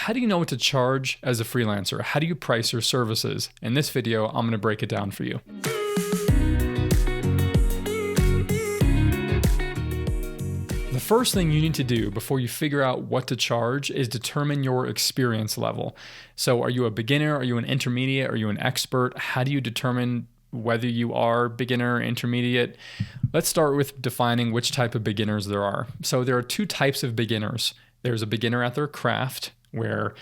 how do you know what to charge as a freelancer? How do you price your services? In this video, I'm going to break it down for you. The first thing you need to do before you figure out what to charge is determine your experience level. So are you a beginner? Are you an intermediate? Are you an expert? How do you determine whether you are beginner, intermediate? Let's start with defining which type of beginners there are. So there are two types of beginners. There's a beginner at their craft where,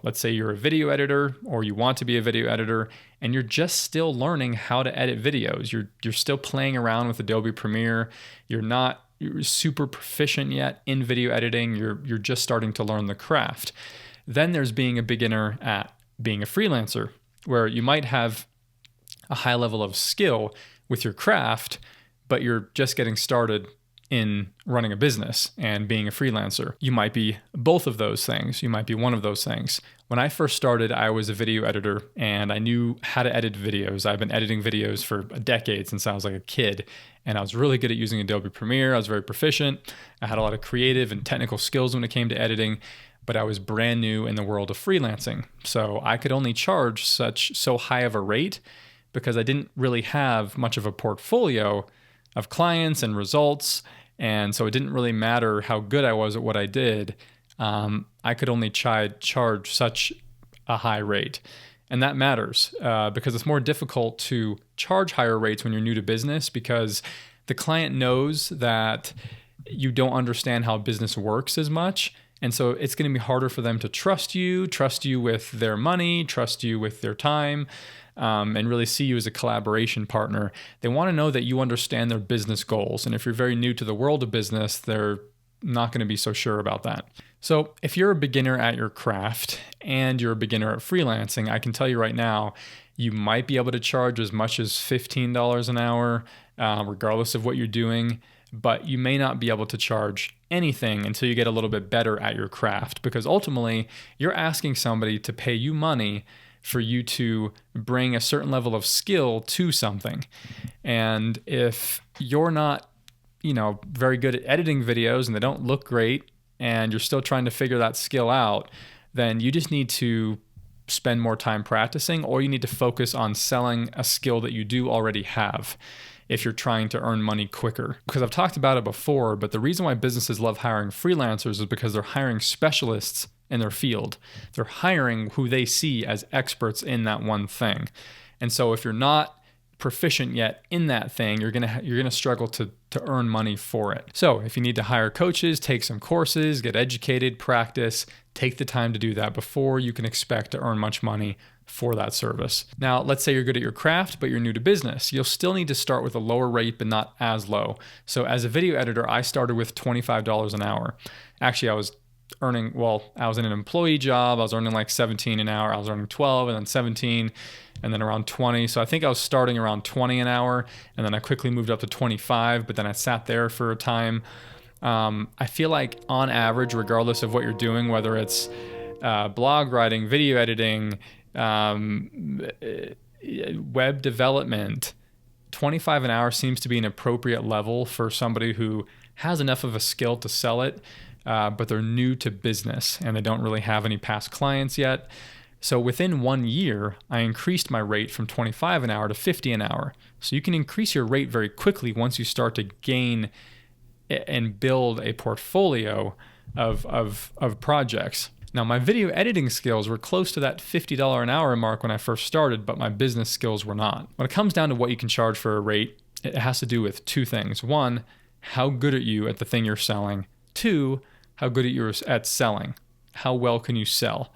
let's say you're a video editor or you want to be a video editor and you're just still learning how to edit videos. You're still playing around with Adobe Premiere. You're super proficient yet in video editing. You're just starting to learn the craft. Then there's being a beginner at being a freelancer, where you might have a high level of skill with your craft, but you're just getting started in running a business and being a freelancer. You might be both of those things. You might be one of those things. When I first started, I was a video editor and I knew how to edit videos. I've been editing videos for a decade since I was like a kid, and I was really good at using Adobe Premiere. I was very proficient. I had a lot of creative and technical skills when it came to editing, but I was brand new in the world of freelancing. So I could only charge so high of a rate because I didn't really have much of a portfolio of clients and results. And so it didn't really matter how good I was at what I did. I could only charge such a high rate. And that matters because it's more difficult to charge higher rates when you're new to business because the client knows that you don't understand how business works as much. And so it's going to be harder for them to trust you with their money, trust you with their time, and really see you as a collaboration partner. They want to know that you understand their business goals. And if you're very new to the world of business, they're not going to be so sure about that. So if you're a beginner at your craft and you're a beginner at freelancing, I can tell you right now, you might be able to charge as much as $15 an hour, regardless of what you're doing, but you may not be able to charge anything until you get a little bit better at your craft, because ultimately you're asking somebody to pay you money for you to bring a certain level of skill to something. And if you're not, very good at editing videos and they don't look great and you're still trying to figure that skill out, then you just need to spend more time practicing, or you need to focus on selling a skill that you do already have if you're trying to earn money quicker. Because I've talked about it before, but the reason why businesses love hiring freelancers is because they're hiring specialists in their field. They're hiring who they see as experts in that one thing. And so if you're not proficient yet in that thing, you're gonna struggle to earn money for it. So if you need to hire coaches, take some courses, get educated, practice, take the time to do that before you can expect to earn much money for that service. Now, let's say you're good at your craft, but you're new to business. You'll still need to start with a lower rate, but not as low. So as a video editor, I started with $25 an hour. Actually, I was in an employee job. I was earning like 17 an hour. I was earning 12 and then 17 and then around 20. So I think I was starting around 20 an hour, and then I quickly moved up to 25, but then I sat there for a time. I feel like on average, regardless of what you're doing, whether it's blog writing, video editing, web development, 25 an hour seems to be an appropriate level for somebody who has enough of a skill to sell it, but they're new to business and they don't really have any past clients yet. So within 1 year, I increased my rate from 25 an hour to 50 an hour. So you can increase your rate very quickly once you start to gain and build a portfolio of projects. Now, my video editing skills were close to that $50 an hour mark when I first started, but my business skills were not. When it comes down to what you can charge for a rate, it has to do with two things. One, how good are you at the thing you're selling? Two, how good are you at selling? How well can you sell?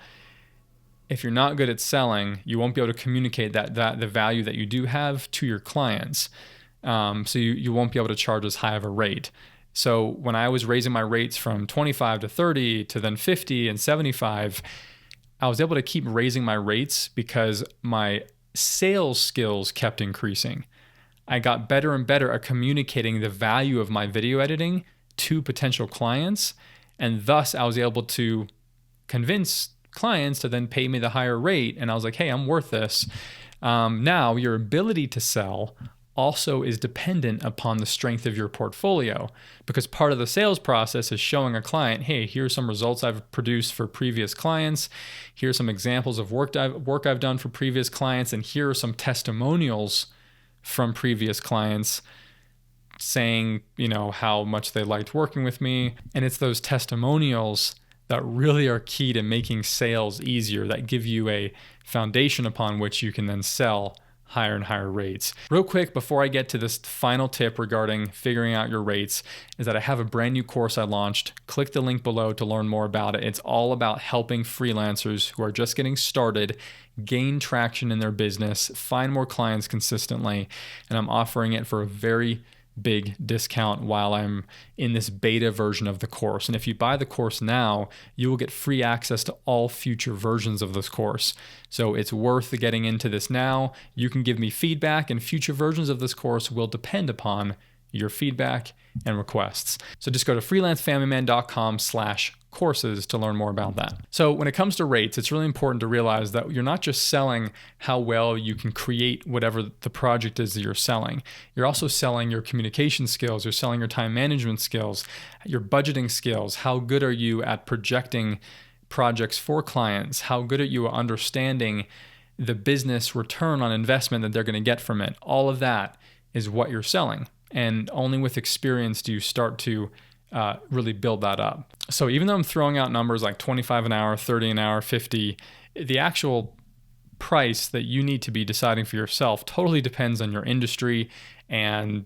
If you're not good at selling, you won't be able to communicate that the value that you do have to your clients. So you won't be able to charge as high of a rate. So when I was raising my rates from 25 to 30 to then 50 and 75, I was able to keep raising my rates because my sales skills kept increasing. I got better and better at communicating the value of my video editing to potential clients, and thus I was able to convince clients to then pay me the higher rate, and I was like, hey, I'm worth this. Now, your ability to sell also is dependent upon the strength of your portfolio, because part of the sales process is showing a client, hey, here's some results I've produced for previous clients. Here's some examples of work I've done for previous clients. And here are some testimonials from previous clients saying, how much they liked working with me. And it's those testimonials that really are key to making sales easier, that give you a foundation upon which you can then sell higher and higher rates. Real quick, before I get to this final tip regarding figuring out your rates, is that I have a brand new course I launched. Click the link below to learn more about it. It's all about helping freelancers who are just getting started gain traction in their business, find more clients consistently, and I'm offering it for a very big discount while I'm in this beta version of the course. And if you buy the course now, you will get free access to all future versions of this course. So it's worth getting into this now. You can give me feedback, and future versions of this course will depend upon your feedback and requests. So just go to freelancefamilyman.com/courses to learn more about that. So when it comes to rates, it's really important to realize that you're not just selling how well you can create whatever the project is that you're selling. You're also selling your communication skills, you're selling your time management skills, your budgeting skills. How good are you at projecting projects for clients? How good are you at understanding the business return on investment that they're going to get from it? All of that is what you're selling. And only with experience do you start to really build that up. So even though I'm throwing out numbers like 25 an hour, 30 an hour, 50, the actual price that you need to be deciding for yourself totally depends on your industry. And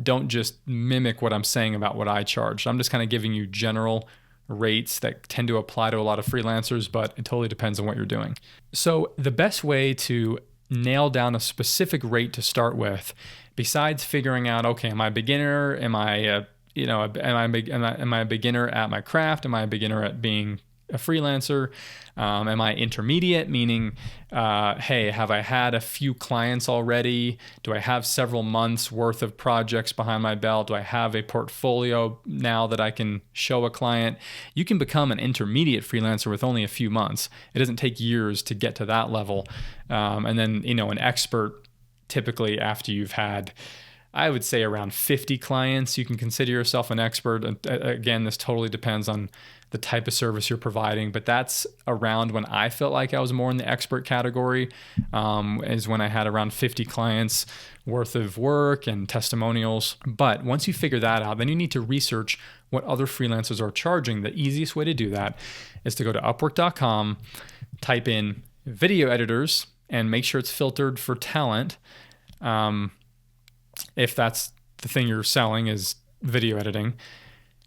don't just mimic what I'm saying about what I charge. I'm just kind of giving you general rates that tend to apply to a lot of freelancers, but it totally depends on what you're doing. So the best way to nail down a specific rate to start with, besides figuring out, okay, am I a beginner? Am I am I a beginner at my craft? Am I a beginner at being a freelancer? Am I intermediate? Meaning, hey, have I had a few clients already? Do I have several months worth of projects behind my belt? Do I have a portfolio now that I can show a client? You can become an intermediate freelancer with only a few months. It doesn't take years to get to that level. And then, an expert, typically after you've had, I would say, around 50 clients, you can consider yourself an expert. Again, this totally depends on the type of service you're providing, but that's around when I felt like I was more in the expert category, is when I had around 50 clients worth of work and testimonials. But once you figure that out, then you need to research what other freelancers are charging. The easiest way to do that is to go to Upwork.com, type in video editors, and make sure it's filtered for talent. If that's the thing you're selling is video editing,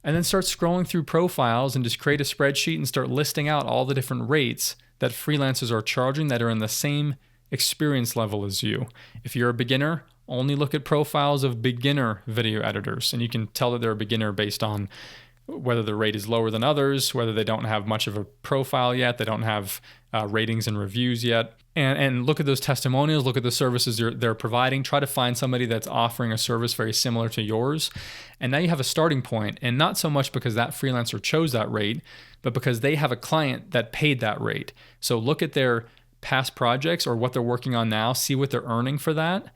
and then start scrolling through profiles and just create a spreadsheet and start listing out all the different rates that freelancers are charging that are in the same experience level as you. If you're a beginner, only look at profiles of beginner video editors, and you can tell that they're a beginner based on whether the rate is lower than others, whether they don't have much of a profile yet, they don't have ratings and reviews yet. And look at those testimonials, look at the services they're providing, try to find somebody that's offering a service very similar to yours. And now you have a starting point, and not so much because that freelancer chose that rate, but because they have a client that paid that rate. So look at their past projects or what they're working on now, see what they're earning for that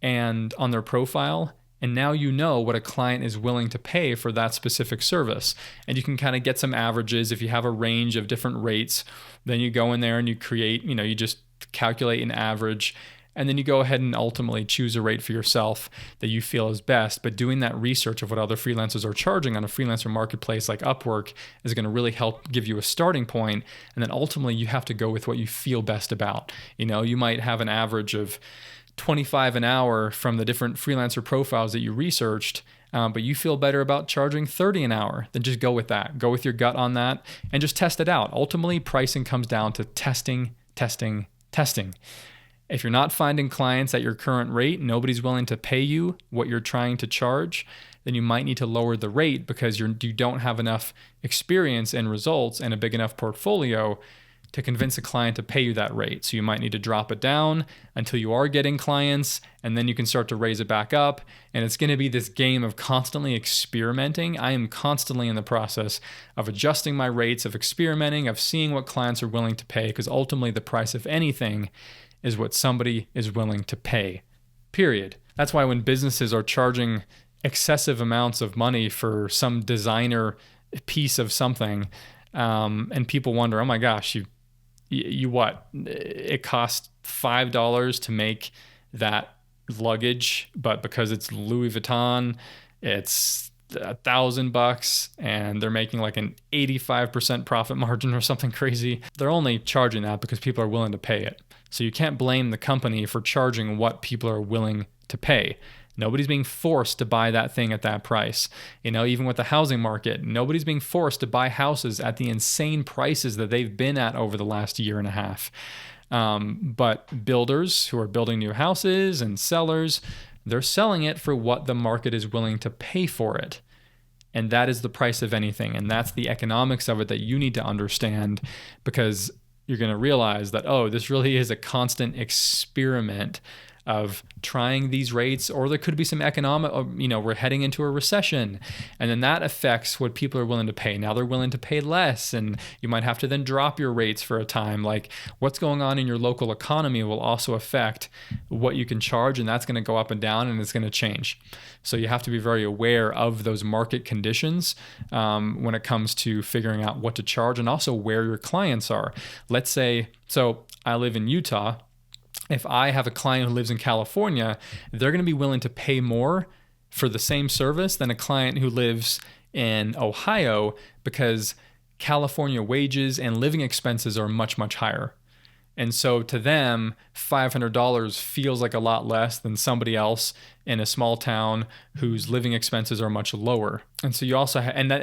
and on their profile. And now you know what a client is willing to pay for that specific service. And you can kind of get some averages. If you have a range of different rates, then you go in there and you create, you just calculate an average, and then you go ahead and ultimately choose a rate for yourself that you feel is best. But doing that research of what other freelancers are charging on a freelancer marketplace like Upwork is going to really help give you a starting point. And then ultimately you have to go with what you feel best about. You might have an average of 25 an hour from the different freelancer profiles that you researched, but you feel better about charging 30 an hour, then just go with that. Go with your gut on that and just test it out. Ultimately, pricing comes down to testing. If you're not finding clients at your current rate, nobody's willing to pay you what you're trying to charge, then you might need to lower the rate because you don't have enough experience and results and a big enough portfolio to convince a client to pay you that rate. So you might need to drop it down until you are getting clients, and then you can start to raise it back up. And it's going to be this game of constantly experimenting. I am constantly in the process of adjusting my rates, of experimenting, of seeing what clients are willing to pay, because ultimately the price of anything is what somebody is willing to pay, period. That's why when businesses are charging excessive amounts of money for some designer piece of something, and people wonder, oh my gosh, you what? It costs $5 to make that luggage, but because it's Louis Vuitton, it's $1,000, and they're making like an 85% profit margin or something crazy. They're only charging that because people are willing to pay it. So you can't blame the company for charging what people are willing to pay. Nobody's being forced to buy that thing at that price. Even with the housing market, nobody's being forced to buy houses at the insane prices that they've been at over the last year and a half. But builders who are building new houses and sellers, they're selling it for what the market is willing to pay for it. And that is the price of anything. And that's the economics of it that you need to understand, because you're going to realize that, oh, this really is a constant experiment of trying these rates, or there could be some economic, we're heading into a recession, and then that affects what people are willing to pay. Now they're willing to pay less, and you might have to then drop your rates for a time. Like, what's going on in your local economy will also affect what you can charge, and that's going to go up and down, and it's going to change. So you have to be very aware of those market conditions when it comes to figuring out what to charge, and also where your clients are. Let's say, so I live in Utah. If I have a client who lives in California, they're going to be willing to pay more for the same service than a client who lives in Ohio, because California wages and living expenses are much, much higher. And so to them, $500 feels like a lot less than somebody else in a small town whose living expenses are much lower. And so you also and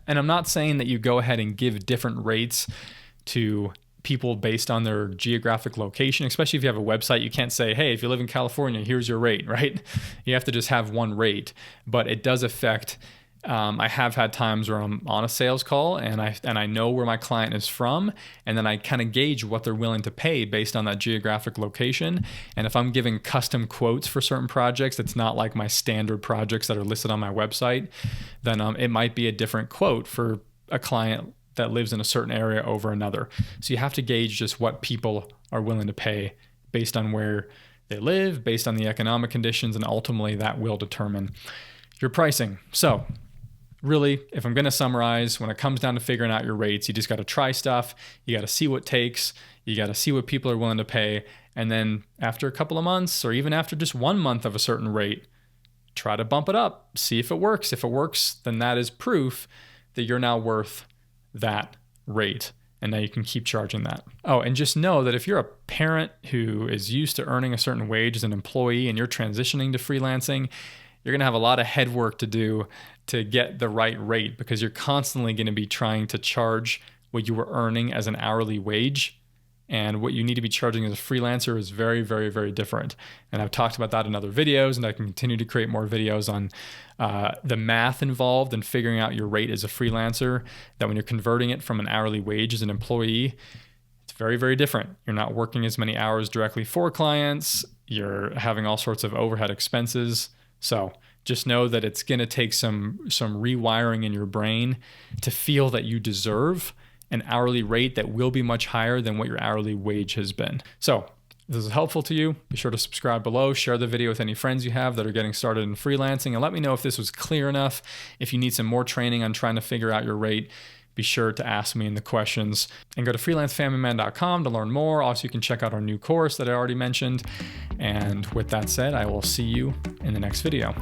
I'm not saying that you go ahead and give different rates to people based on their geographic location, especially if you have a website. You can't say, hey, if you live in California, here's your rate, right? You have to just have one rate. But it does affect, I have had times where I'm on a sales call and I know where my client is from, and then I kind of gauge what they're willing to pay based on that geographic location. And if I'm giving custom quotes for certain projects, it's not like my standard projects that are listed on my website, then it might be a different quote for a client that lives in a certain area over another. So you have to gauge just what people are willing to pay based on where they live, based on the economic conditions, and ultimately that will determine your pricing. So really, if I'm going to summarize, when it comes down to figuring out your rates, you just got to try stuff. You got to see what it takes. You got to see what people are willing to pay. And then after a couple of months, or even after just 1 month of a certain rate, try to bump it up. See if it works. If it works, then that is proof that you're now worth that rate, and now you can keep charging that. Oh, and just know that if you're a parent who is used to earning a certain wage as an employee and you're transitioning to freelancing, you're going to have a lot of head work to do to get the right rate, because you're constantly going to be trying to charge what you were earning as an hourly wage, and what you need to be charging as a freelancer is very, very, very different. And I've talked about that in other videos, and I can continue to create more videos on the math involved in figuring out your rate as a freelancer, that when you're converting it from an hourly wage as an employee, it's very, very different. You're not working as many hours directly for clients. You're having all sorts of overhead expenses. So just know that it's going to take some rewiring in your brain to feel that you deserve an hourly rate that will be much higher than what your hourly wage has been. So if this is helpful to you, be sure to subscribe below, share the video with any friends you have that are getting started in freelancing, and let me know if this was clear enough. If you need some more training on trying to figure out your rate, be sure to ask me in the questions. And go to freelancefamilyman.com to learn more. Also, you can check out our new course that I already mentioned. And with that said, I will see you in the next video.